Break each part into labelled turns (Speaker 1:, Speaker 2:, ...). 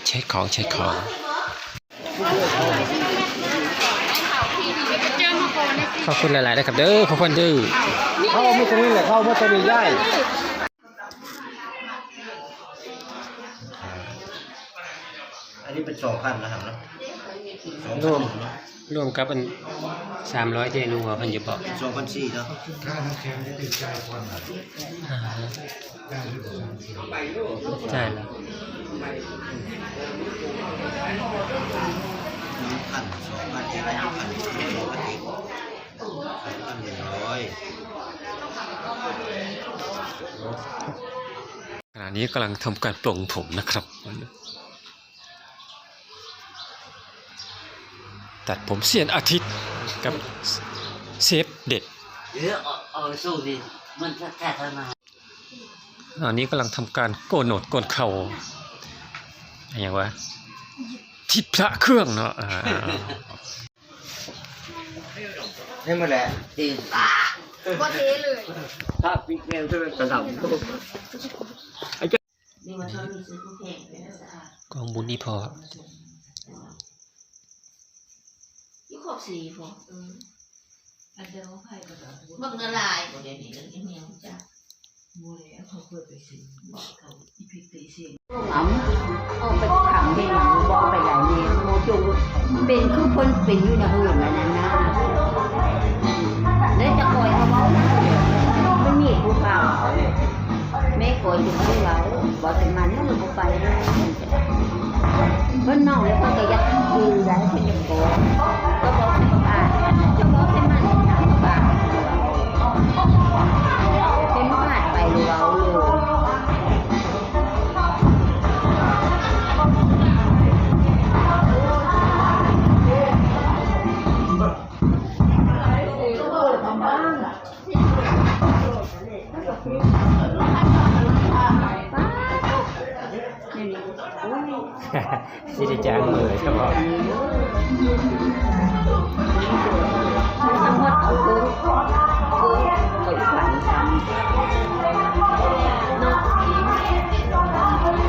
Speaker 1: เช็คของขอบคุณหลายๆนะครับเด้อขอบคุณดื้อ
Speaker 2: เข้าไม่ตรงนี้แหละเข้าไม่ตรงนี้ได้อันนี้เป็น2,000นะครับเนาะ
Speaker 1: รวมกับอัน300ที่นูว่าเพิ่นจะบอก
Speaker 2: 2,400เนาะ
Speaker 3: ค่าน้ำแข็งได้จ่ายก่อน
Speaker 1: ใช่แล้วขณะนี้กำลังทำการปลงผมนะครับตัดผมเสี้ยนอาทิตย์กับเซฟเด็ด
Speaker 4: สู้ดิมันแค่เท่านั้น
Speaker 1: อันนี้กำลังทำการโกนโหนดโกนเข่าอะไรอย่างวะทิพระเครื่องเนาะ
Speaker 2: นี่มาแหละ
Speaker 4: ตี
Speaker 5: ก็เทเลย
Speaker 2: ถ้าพี่แก้วจะเป็นกระดำ
Speaker 4: นี่มันชอบมีซื้อผู้แข่งเลยนะจ๊ะ
Speaker 1: กองบุญนี่พอ
Speaker 4: ยี่ขอบสีพออันเดียวใครก็ได้บังละลายเดี๋ยวนี้เรื่องเงี้ยจ้ะโมเลยเขาเปิดไปสิบอกเขาอีพิตีสิอ๋ำเอาไปขังให้หนังบอกไปหลายเมตรโมจูเป็นคือคนเป็นอยู่ในห้องนั่นนะแล้วจะคอยเขาบอกไม่มีผู้เปล่าแม่คอยอยู่ที่เราบอกแต่มันนั่งไปเพิ่นเมาแล้วเพิ่นก็ยักยืนได้เพิ่นยังโกก็บอกให้บ้านจะบอกให้มันบ้านเป็นบ้านไปเราเลย
Speaker 1: สิได้จ้างมือเฉพาะ
Speaker 4: ทั้งหมดเอาคือไปฝันทำ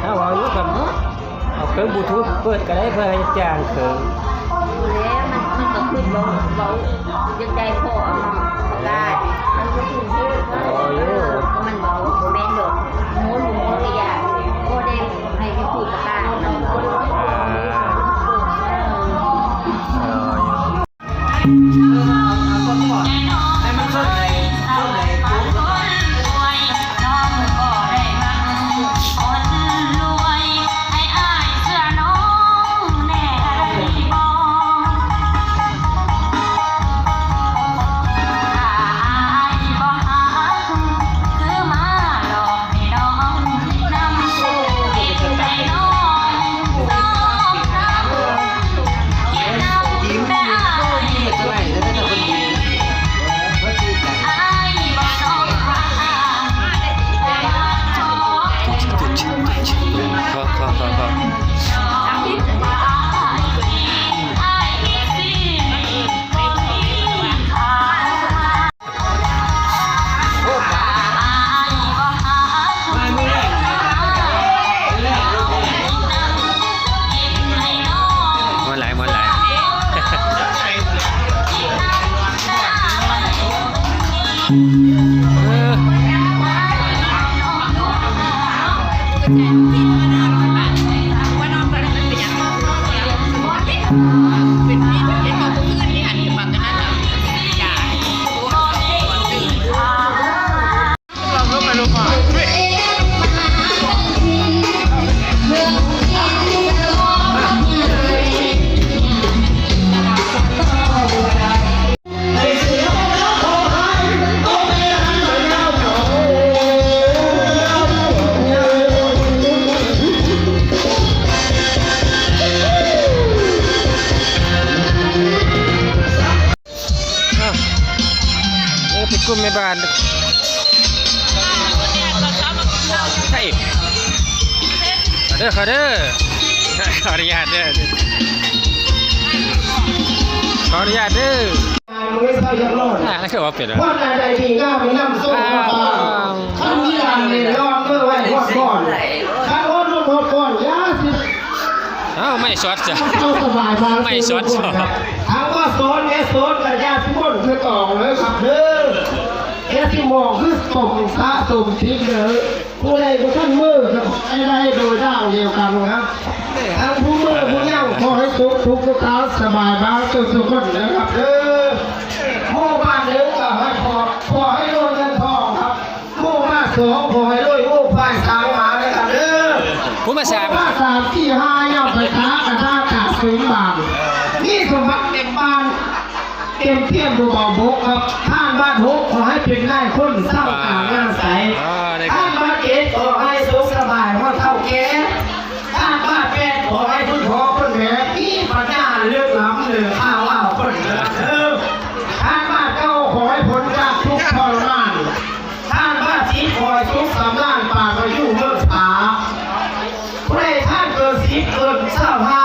Speaker 1: เอาอยู่กับเอาเครื่องบลูทูธเปิดก็ได้เพื่อให้จ้างเครื่อง
Speaker 4: แล้วมันก็ขึ้นเบายังใจพอเอาได้มันก็ขึ้นที่มันเบาแม่นดอกโม้หมูกระยาโคเด้ให้ไปพูดกับป้า
Speaker 1: กลุ่มแม่บ้านใช่เด้อขอเด้อขออนุญาตเด้อขออนุญาตเด้อแล้วคือว่าเป็นอะไร
Speaker 2: ว่าใดดีก้าวมีน้ำส้มมาขั้นที่อันเลยยอดเมื่อไว้ก่อนขั้น
Speaker 1: อ้าวไม่ช็อตจ้ะ
Speaker 6: เอาสบายบาง
Speaker 1: ไม่สด
Speaker 6: ถามว่าโซนเนี่ยโซนกับญาติพี่มนต์คือต่อเลยครับเด้อแค่ที่มองคือส่งพระส่งทิ้งเด้อผู้ใดผู้ท่านมือจะขอให้ได้โดยด้าวเดียวกันครับทั้งผู้มือผู้ย่างขอให้สุขทุกข์ทุกข์สบายบ้างทุกคนนะครับเด้อหมู่บ้านหนึ่งก็ให้ขอให้รวยเงินทองครับหมู่บ้านสองขอให้รวยหมู่ฝ่ายสามหมาเลยครับเด้อ
Speaker 1: ผู้มาสาม
Speaker 6: ว่าสามที่ห้าย่อมไปค้ากระทากาซื้อบานนี่สมบัติเต็มบ้านเต็มเทียมดูเบาบกครับท่านบ้านหกขอให้เป็นได้คนเศร้าต่างงานใสท่านบ้านเจ็ดขอให้สุขสบายว่าเท่าแก่ท่านบ้านแปดขอให้พึ่งพอพึ่งแหวนที่ปัญญาเลือกล้ำเหลือข้าวเอาคนเหลือเดิมท่านบ้านเก้าขอให้พ้นจากทุกข์ทรมานท่านบ้านสิบขอให้ทุกข์สำล้านปากอายุเลิกษาผู้ใดท่านเกิดสิบเกิดเศร้าหา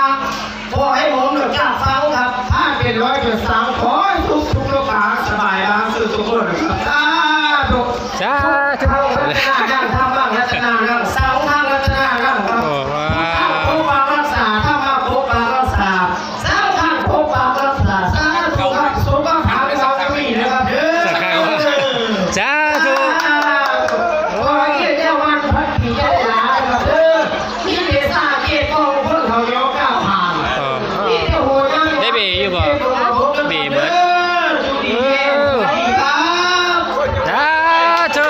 Speaker 6: ขอให้ผมเลิกจากฟังครับท่านเป็นร้อยเป็นสามขอให้ทุกโลกาสบายบางสื่อทุกคนครับสาธุ
Speaker 1: จ้า
Speaker 6: ทำรัตนานั่งทำบ้างรัตนานั่งสาวทางรัตนานั่งครับ
Speaker 1: โอ้ว้า
Speaker 6: ข้าวโคบางรักษาถ้ามาโคบางรักษาสาวข้างโคบางรักษาสาธุครับสมบัติหาไม่เอาไม่นะครับเด้อ
Speaker 1: สักครั้งว่าจ้าทุ
Speaker 6: ขอให้เจ้าวันพัดผีได้หลายครับเด้อที่เดซ่าเกียรติกองเพิ่งเขายกก้าวผ่านที่เจ้าหัวยัง
Speaker 1: ได้เบย์อยู่บ่เบย์เบิด จ้าเธอ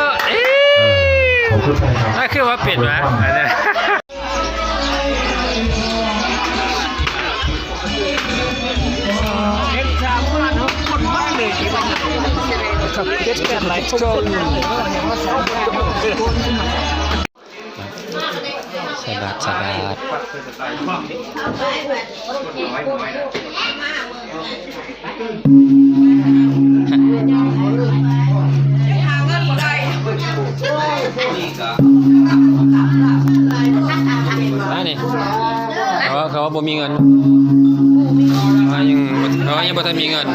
Speaker 3: ขอบคุณครับ
Speaker 1: นั่นคือว่าปิดวะอันนี้เก็บกันหลายคนสบายสบายนี่เขาว่าบ่มีเงินเขายังบ่ทันมีเงิน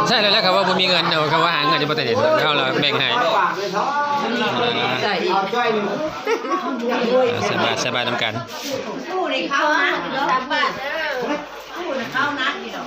Speaker 1: ใช่แล้วเขาว่าบ่มีเงินเขาว่าหาเงินจะบ่ทันเห็นเขาละแบ่งให้สบายนำกัน
Speaker 4: ผู้ในเขานะ3 บาทผู้ในเขานะนี่ดอก